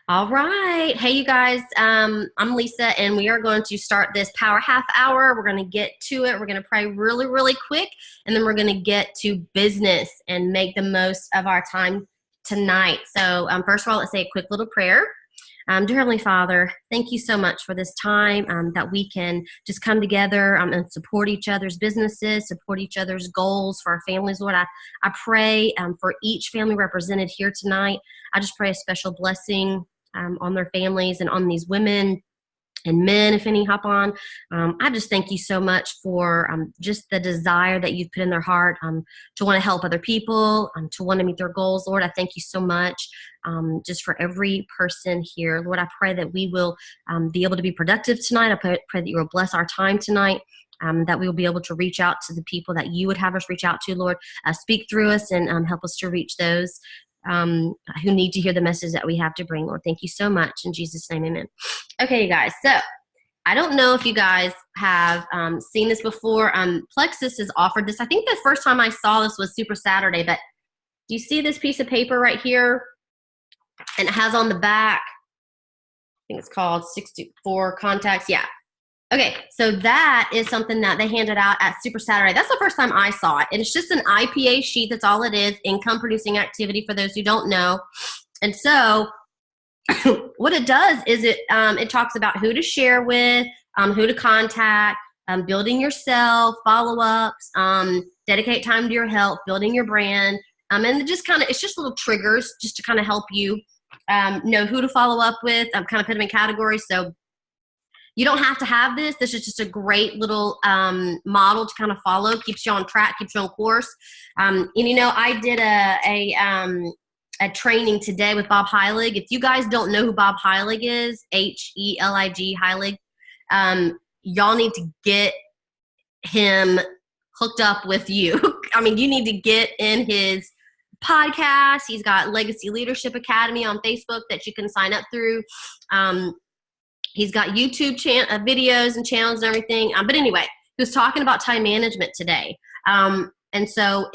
All right. Hey, you guys. I'm Lisa, and we are going to start this power half hour. We're going to get to it. We're going to pray really, really quick, and then we're going to get to business and make the most of our time tonight. So, first of all, let's say a quick little prayer. Dear Heavenly Father, thank you so much for this time that we can just come together and support each other's businesses, support each other's goals for our families. Lord, I pray for each family represented here tonight. I just pray a special blessing on their families and on these women and men, if any hop on. I just thank you so much for just the desire that you've put in their heart to want to help other people, to want to meet their goals. Lord, I thank you so much just for every person here. Lord, I pray that we will be able to be productive tonight. I pray that you will bless our time tonight. That we will be able to reach out to the people that you would have us reach out to, Lord. Speak through us and help us to reach those who need to hear the message that we have to bring, Lord. Thank you so much. In Jesus' name, amen. Okay, you guys. So I don't know if you guys have seen this before. Plexus has offered this. I think the first time I saw this was Super Saturday, but do you see this piece of paper right here? And it has on the back, I think it's called 64 contacts. Yeah. Okay, so that is something that they handed out at Super Saturday. That's the first time I saw it. And it's just an IPA sheet. That's all it is, income producing activity for those who don't know. And so what it does is it talks about who to share with, who to contact, building yourself, follow-ups, dedicate time to your health, building your brand. And it's just little triggers just to kind of help you know who to follow up with, kind of put them in categories. So you don't have to have this. This is just a great little model to kind of follow. Keeps you on track, keeps you on course. And I did a training today with Bob Heilig. If you guys don't know who Bob Heilig is, Heilig, Heilig, y'all need to get him hooked up with you. I mean, you need to get in his podcast. He's got Legacy Leadership Academy on Facebook that you can sign up through. He's got YouTube videos and channels and everything. But anyway, he was talking about time management today. And so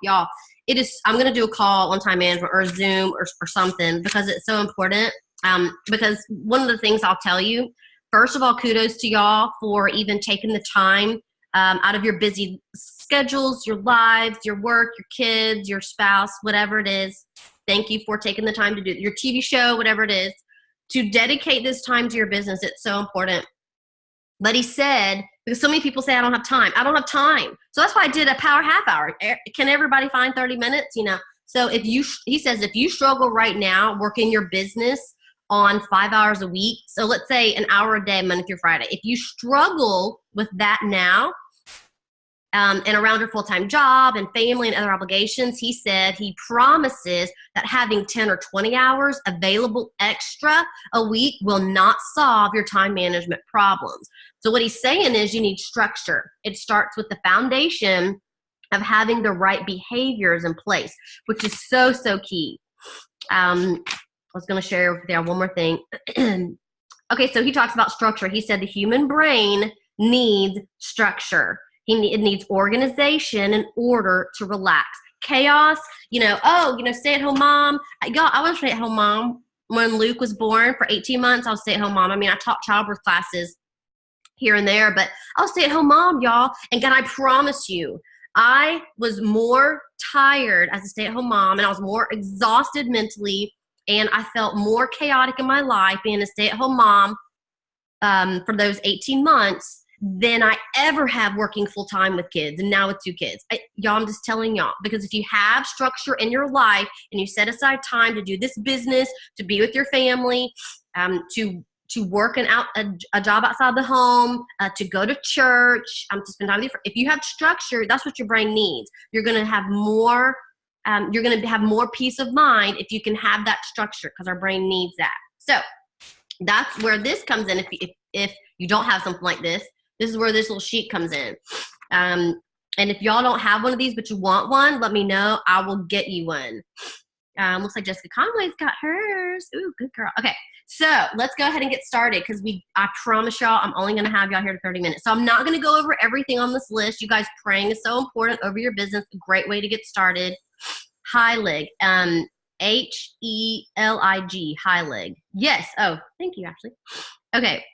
y'all, I'm going to do a call on time management or Zoom or something because it's so important. Because one of the things I'll tell you, first of all, kudos to y'all for even taking the time out of your busy schedules, your lives, your work, your kids, your spouse, whatever it is. Thank you for taking the time to do your TV show, whatever it is. To dedicate this time to your business, it's so important. But he said, because so many people say, I don't have time. I don't have time. So that's why I did a power half hour. Can everybody find 30 minutes? So he says, if you struggle right now working your business on 5 hours a week, so let's say an hour a day, Monday through Friday, if you struggle with that now, and around your full-time job and family and other obligations, he said he promises that having 10 or 20 hours available extra a week will not solve your time management problems. So what he's saying is you need structure. It starts with the foundation of having the right behaviors in place, which is so, so key. I was going to share with you one more thing. Okay, so he talks about structure. He said the human brain needs structure. It needs organization in order to relax. Chaos, stay-at-home mom. I was a stay-at-home mom when Luke was born for 18 months. I was a stay-at-home mom. I mean, I taught childbirth classes here and there, but I was a stay-at-home mom, y'all. And God, I promise you, I was more tired as a stay-at-home mom, and I was more exhausted mentally, and I felt more chaotic in my life being a stay-at-home mom for those 18 months than I ever have working full time with kids, and now with 2 kids. Y'all, I'm just telling y'all, because if you have structure in your life and you set aside time to do this business, to be with your family, to work a job outside the home, to go to church, to spend time with your, if you have structure, that's what your brain needs. You're going to have more. You're going to have more peace of mind if you can have that structure, because our brain needs that. So that's where this comes in. If you don't have something like this. This is where this little sheet comes in. And if y'all don't have one of these, but you want one, let me know. I will get you one. Looks like Jessica Conway's got hers. Ooh, good girl. Okay, so let's go ahead and get started because I promise y'all I'm only going to have y'all here for 30 minutes. So I'm not going to go over everything on this list. You guys, praying is so important over your business. A great way to get started. Heilig. Helig, high leg. Yes. Oh, thank you, Ashley. Okay.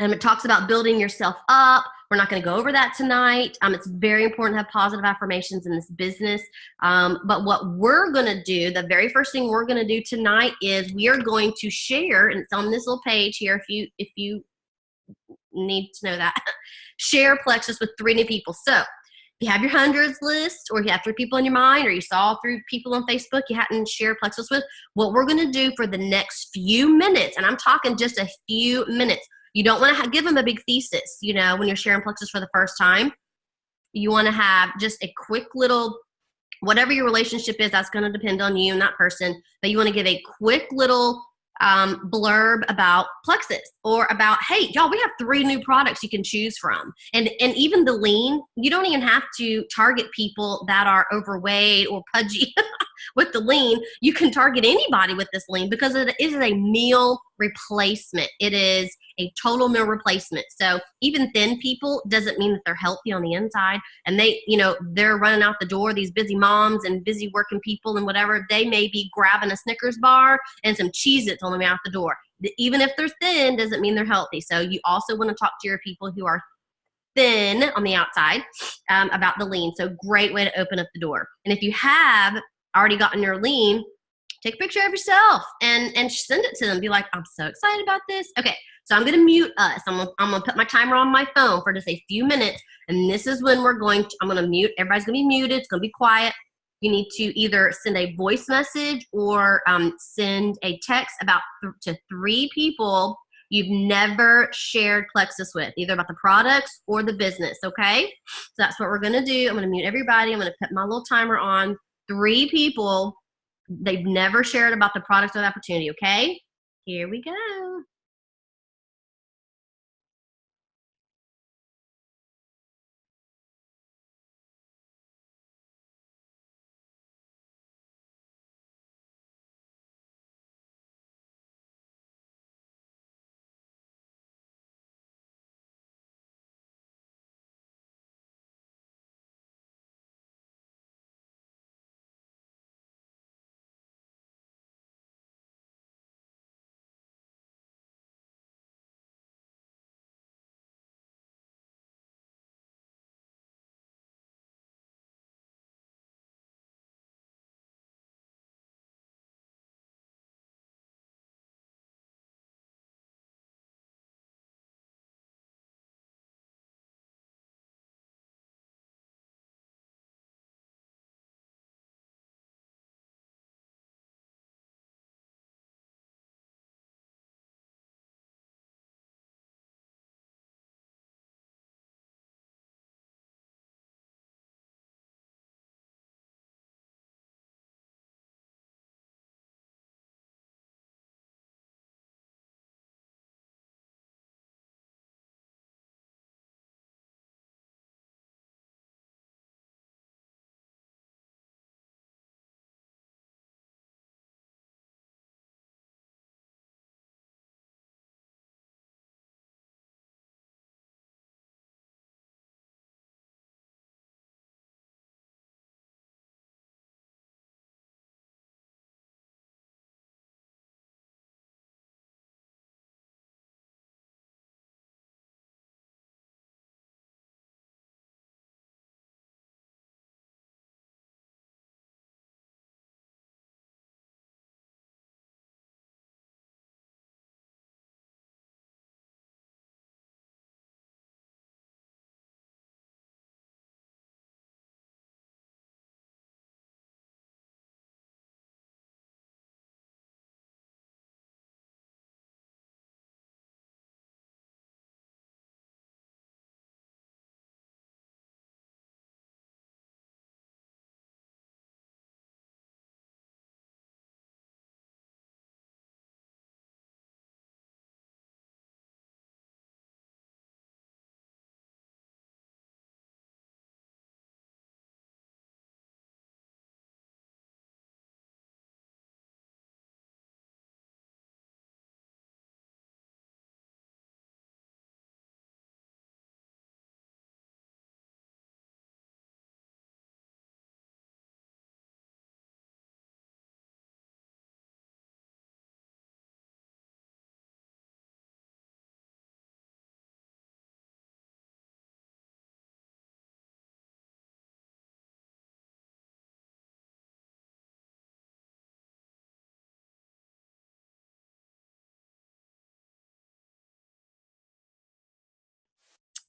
It talks about building yourself up. We're not going to go over that tonight. It's very important to have positive affirmations in this business. But what we're going to do, the very first thing we're going to do tonight is we are going to share, and it's on this little page here if you need to know that, share Plexus with 3 new people. So if you have your hundreds list, or you have 3 people in your mind, or you saw 3 people on Facebook you hadn't shared Plexus with, what we're going to do for the next few minutes, and I'm talking just a few minutes. You don't want to give them a big thesis, when you're sharing Plexus for the first time. You want to have just a quick little, whatever your relationship is, that's going to depend on you and that person, but you want to give a quick little blurb about Plexus, or about, hey, y'all, we have 3 new products you can choose from. And even the lean, you don't even have to target people that are overweight or pudgy with the lean. You can target anybody with this lean, because it is a meal replacement. It is a total meal replacement. So even thin people doesn't mean that they're healthy on the inside. And they're running out the door, these busy moms and busy working people and whatever, they may be grabbing a Snickers bar and some Cheez-Its on the way out the door. Even if they're thin doesn't mean they're healthy. So you also want to talk to your people who are thin on the outside about the lean. So great way to open up the door. And if you have already gotten your lean, take a picture of yourself and send it to them. Be like, I'm so excited about this. Okay, so I'm going to mute us. I'm going to put my timer on my phone for just a few minutes. And this is when I'm going to mute. Everybody's going to be muted. It's going to be quiet. You need to either send a voice message or send a text to 3 people you've never shared Plexus with, either about the products or the business, okay? So that's what we're going to do. I'm going to mute everybody. I'm going to put my little timer on. 3 people they've never shared about the products or the opportunity, okay? Here we go.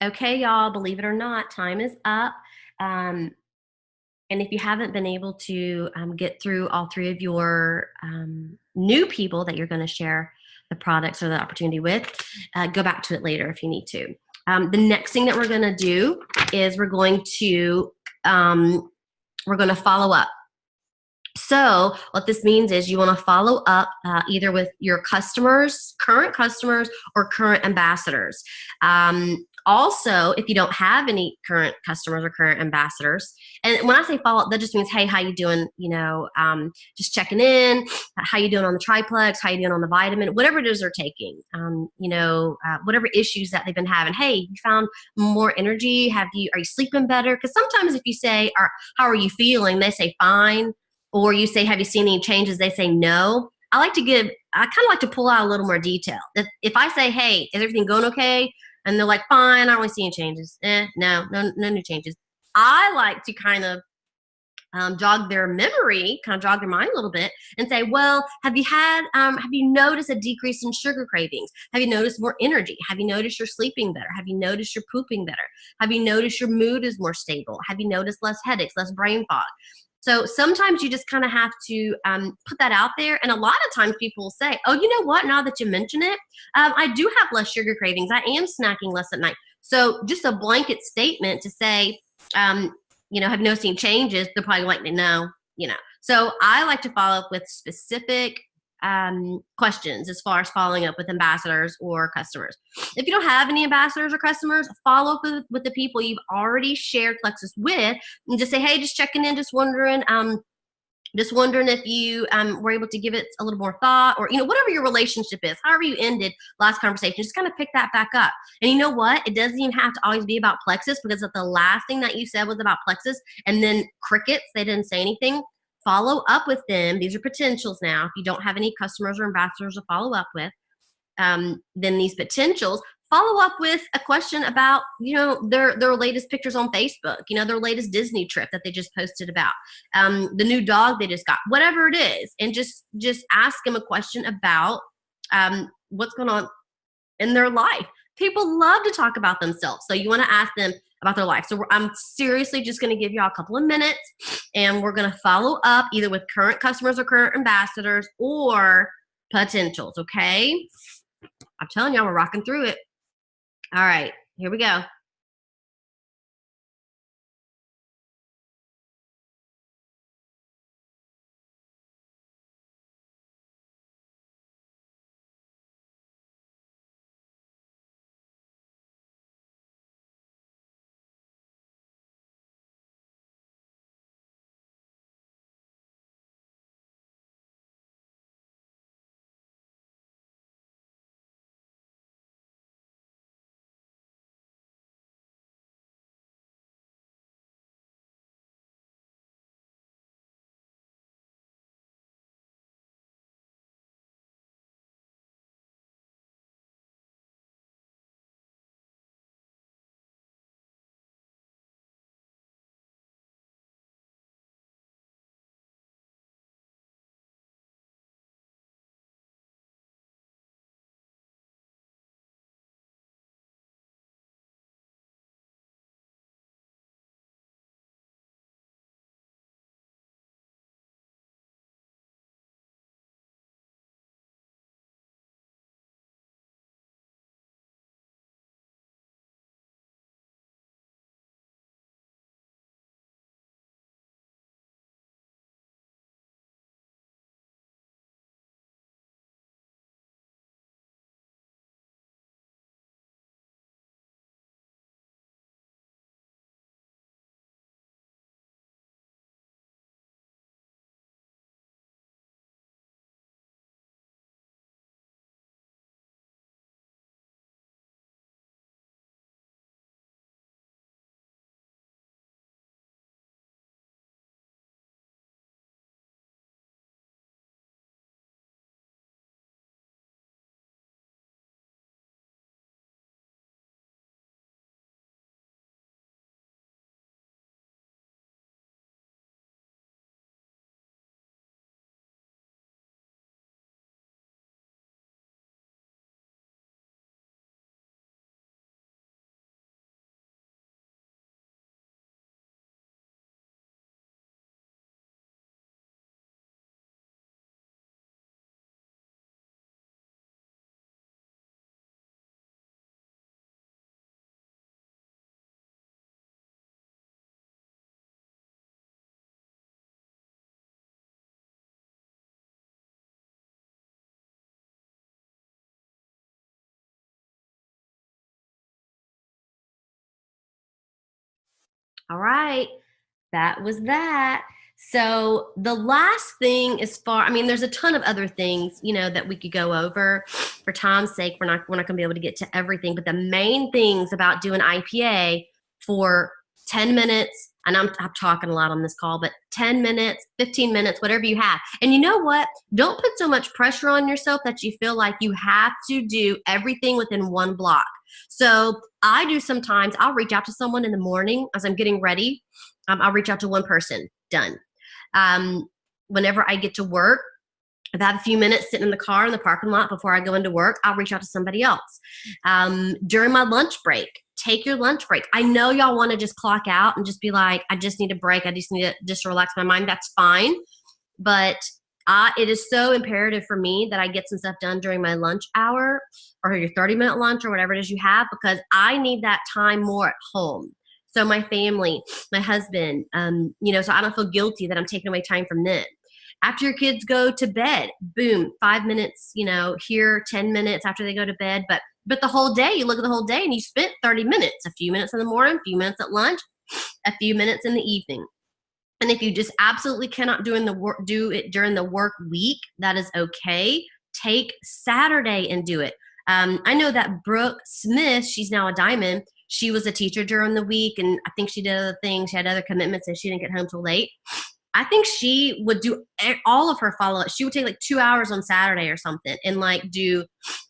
Okay, y'all, believe it or not, time is up. Um, and if you haven't been able to get through all three of your new people that you're going to share the products or the opportunity with, go back to it later if you need to. The next thing that we're going to do is we're going to follow up. So what this means is you want to follow up either with your customers, current customers, or current ambassadors. Also, if you don't have any current customers or current ambassadors, and when I say follow up, that just means, hey, how you doing? Just checking in. How you doing on the triplex? How you doing on the vitamin? Whatever it is they're taking. Whatever issues that they've been having. Hey, you found more energy? Are you sleeping better? Because sometimes if you say, how are you feeling? They say fine, or you say, have you seen any changes? They say no. I kind of like to pull out a little more detail. If I say, hey, is everything going okay? And they're like, fine, I don't really see any changes. No new changes. I like to kind of jog their memory, kind of jog their mind a little bit and say, well, have you noticed a decrease in sugar cravings? Have you noticed more energy? Have you noticed you're sleeping better? Have you noticed you're pooping better? Have you noticed your mood is more stable? Have you noticed less headaches, less brain fog? So sometimes you just kind of have to put that out there. And a lot of times people will say, oh, you know what? Now that you mention it, I do have less sugar cravings. I am snacking less at night. So just a blanket statement to say, have you noticed any changes? They're probably like, no. So I like to follow up with specific questions as far as following up with ambassadors or customers. If you don't have any ambassadors or customers, follow up with the people you've already shared Plexus with and just say, hey, just checking in, just wondering if you were able to give it a little more thought, or whatever your relationship is, however you ended last conversation, just kind of pick that back up. And you know what? It doesn't even have to always be about Plexus, because if the last thing that you said was about Plexus and then crickets, they didn't say anything, follow up with them. These are potentials now. If you don't have any customers or ambassadors to follow up with, then these potentials, follow up with a question about their latest pictures on Facebook, their latest Disney trip that they just posted about, the new dog they just got, whatever it is, and just ask them a question about what's going on in their life. People love to talk about themselves, so you want to ask them about their life. So I'm seriously just going to give y'all a couple of minutes, and we're going to follow up either with current customers or current ambassadors or potentials. Okay, I'm telling y'all, we're rocking through it. All right, here we go. All right. That was that. So the last thing I mean, there's a ton of other things, that we could go over. For time's sake, we're not gonna be able to get to everything, but the main things about doing IPA for 10 minutes, and I'm talking a lot on this call, but 10 minutes, 15 minutes, whatever you have. And you know what? Don't put so much pressure on yourself that you feel like you have to do everything within one block. So I do sometimes, I'll reach out to someone in the morning as I'm getting ready. I'll reach out to one person, done. Um, Whenever I get to work, if I have a few minutes sitting in the car in the parking lot before I go into work, I'll reach out to somebody else. During my lunch break, take your lunch break. I know y'all want to just clock out and just be like, I just need a break. I just need to just relax my mind. That's fine. But it is so imperative for me that I get some stuff done during my lunch hour or your 30-minute lunch or whatever it is you have, because I need that time more at home. So my family, my husband, so I don't feel guilty that I'm taking away time from them. After your kids go to bed, boom, 5 minutes, here, 10 minutes after they go to bed. But the whole day, you look at the whole day and you spent 30 minutes, a few minutes in the morning, a few minutes at lunch, a few minutes in the evening. And if you just absolutely cannot do it during the work week, that is okay. Take Saturday and do it. I know that Brooke Smith, she's now a diamond. She was a teacher during the week, and I think she did other things. She had other commitments, and she didn't get home till late. I think she would do all of her follow-ups. She would take like 2 hours on Saturday or something and like do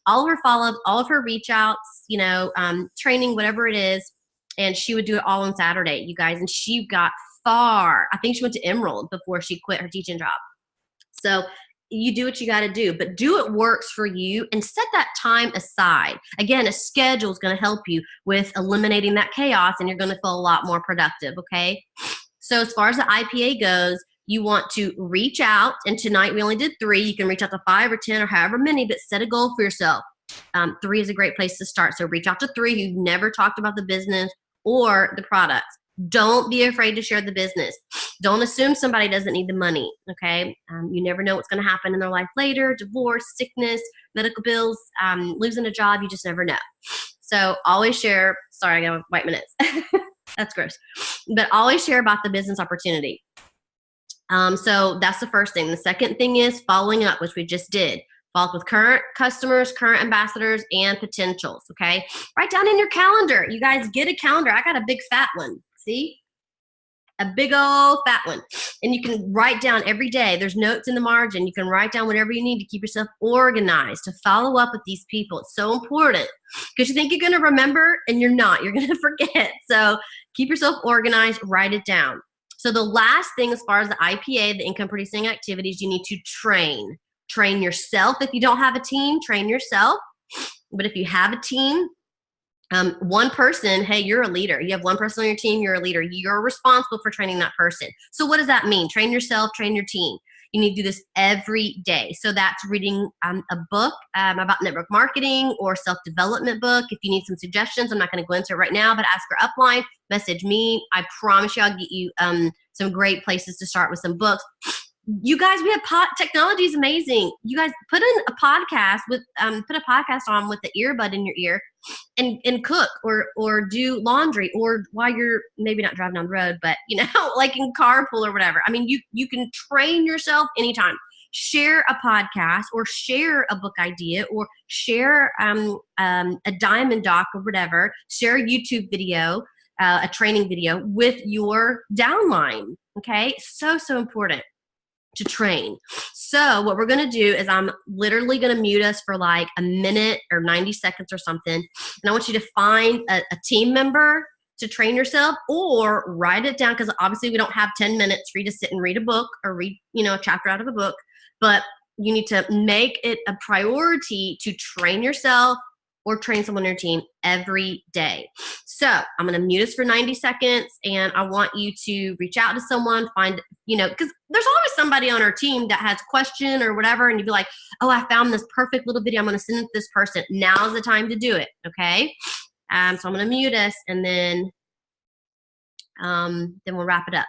all of her follow-ups, all of her reach outs, training, whatever it is. And she would do it all on Saturday, you guys. And she got far. I think she went to Emerald before she quit her teaching job. So you do what you got to do, but do what works for you and set that time aside. Again, a schedule is going to help you with eliminating that chaos, and you're going to feel a lot more productive. Okay. So as far as the IPA goes, you want to reach out, and tonight we only did 3. You can reach out to 5 or 10 or however many, but set a goal for yourself. 3 is a great place to start. So reach out to 3 who've never talked about the business or the products. Don't be afraid to share the business. Don't assume somebody doesn't need the money, okay? You never know what's going to happen in their life later, divorce, sickness, medical bills, losing a job. You just never know. So always share. Sorry, I got white minutes. That's gross. But always share about the business opportunity. So that's the first thing. The second thing is following up, which we just did. Follow up with current customers, current ambassadors, and potentials, okay? Write down in your calendar. You guys get a calendar. I got a big fat one. See? A big old fat one. And you can write down every day. There's notes in the margin. You can write down whatever you need to keep yourself organized, to follow up with these people. It's so important because you think you're going to remember and you're not. You're going to forget. So keep yourself organized. Write it down. So the last thing, as far as the IPA, the income producing activities, you need to train. Train yourself. If you don't have a team, train yourself. But if you have a team, one person, hey, you're a leader. You have one person on your team, you're a leader. You're responsible for training that person. So what does that mean? Train yourself, train your team. You need to do this every day. So that's reading a book about network marketing or self-development book. If you need some suggestions, I'm not going to go into it right now, but ask for upline, message me. I promise you I'll get you some great places to start with some books. You guys, we have technology is amazing. You guys put in a podcast put a podcast on with the earbud in your ear and cook or do laundry, or while you're maybe not driving down the road, but like in carpool or whatever. I mean, you can train yourself anytime. Share a podcast or share a book idea or share a diamond doc or whatever. Share a YouTube video, a training video with your downline. Okay, so important to train. So what we're going to do is I'm literally going to mute us for like a minute or 90 seconds or something. And I want you to find a team member to train yourself, or write it down, because obviously we don't have 10 minutes for you to sit and read a book or read, a chapter out of a book. But you need to make it a priority to train yourself or train someone on your team every day. So I'm going to mute us for 90 seconds, and I want you to reach out to someone, find, because there's always somebody on our team that has a question or whatever, and you'd be like, oh, I found this perfect little video. I'm going to send it to this person. Now's the time to do it, okay? So I'm going to mute us, and then we'll wrap it up.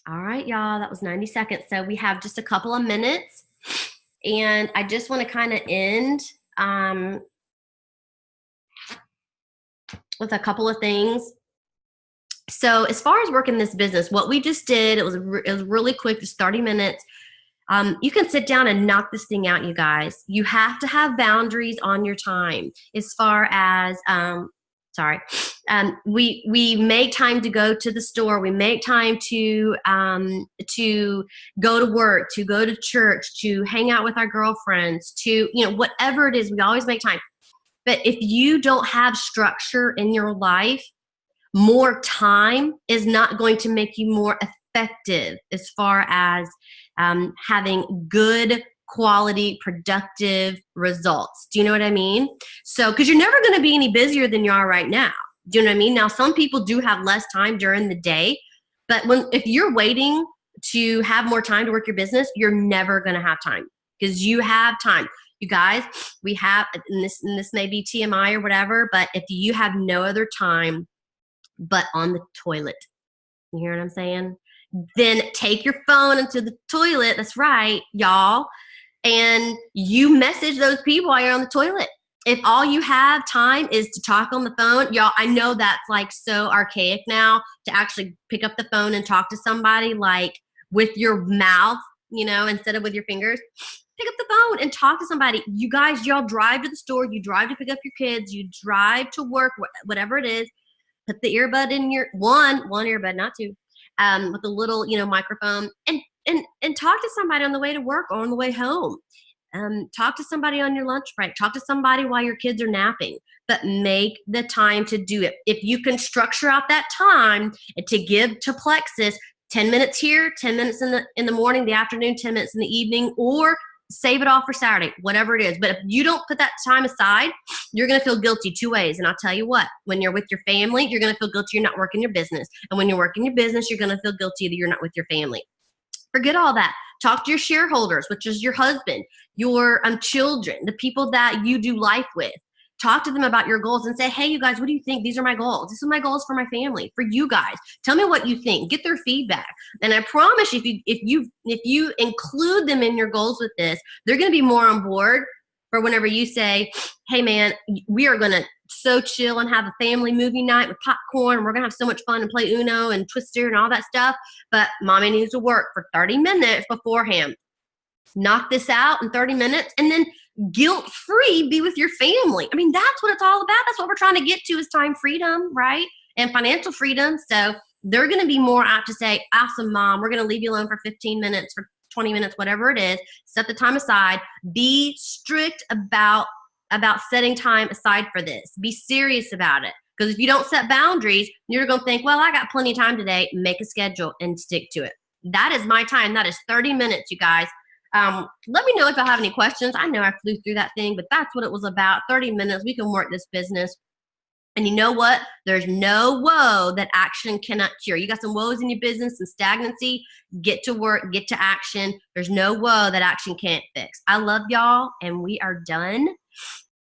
All right, y'all, that was 90 seconds. So we have just a couple of minutes, and I just want to kind of end with a couple of things. So as far as working this business, what we just did, it was really quick, just 30 minutes. You can sit down and knock this thing out, you guys. You have to have boundaries on your time. As far as we make time to go to the store. We make time to go to work, to go to church, to hang out with our girlfriends, to whatever it is. We always make time. But if you don't have structure in your life, more time is not going to make you more effective as far as having good quality productive results. Do you know what I mean? So because you're never going to be any busier than you are right now. Do you know what I mean? Now some people do have less time during the day, but if you're waiting to have more time to work your business, you're never going to have time, because you have time. You guys, we have, and this may be TMI or whatever, but if you have no other time but on the toilet, you hear what I'm saying? Then take your phone into the toilet. That's right, y'all. And you message those people while you're on the toilet. If all you have time is to talk on the phone, y'all, I know that's like so archaic now, to actually pick up the phone and talk to somebody like with your mouth, instead of with your fingers. Pick up the phone and talk to somebody. You guys, y'all drive to the store, you drive to pick up your kids, you drive to work, whatever it is. Put the earbud in your one earbud, not two, with a little, microphone, and talk to somebody on the way to work or on the way home. Talk to somebody on your lunch break. Talk to somebody while your kids are napping. But make the time to do it. If you can structure out that time to give to Plexus 10 minutes here, 10 minutes in the morning, the afternoon, 10 minutes in the evening, or save it all for Saturday, whatever it is. But if you don't put that time aside, you're going to feel guilty two ways. And I'll tell you what, when you're with your family, you're going to feel guilty you're not working your business. And when you're working your business, you're going to feel guilty that you're not with your family. Forget all that. Talk to your shareholders, which is your husband, your children, the people that you do life with. Talk to them about your goals and say, hey, you guys, what do you think? These are my goals. These are my goals for my family, for you guys. Tell me what you think. Get their feedback. And I promise you, if you include them in your goals with this, they're going to be more on board for whenever you say, hey, man, we are going to so chill and have a family movie night with popcorn. And we're going to have so much fun and play Uno and Twister and all that stuff. But mommy needs to work for 30 minutes beforehand. Knock this out in 30 minutes and then guilt-free be with your family. I mean, that's what it's all about. That's what we're trying to get to, is time freedom, right? And financial freedom. So they're going to be more apt to say, awesome, mom, we're going to leave you alone for 15 minutes, for 20 minutes, whatever it is. Set the time aside. Be strict about setting time aside for this. Be serious about it. Because if you don't set boundaries, you're going to think, well, I got plenty of time today. Make a schedule and stick to it. That is my time. That is 30 minutes, you guys. Let me know if I have any questions. I know I flew through that thing, but that's what it was about. 30 minutes. We can work this business. And you know what? There's no woe that action cannot cure. You got some woes in your business and stagnancy. Get to work, get to action. There's no woe that action can't fix. I love y'all, and we are done.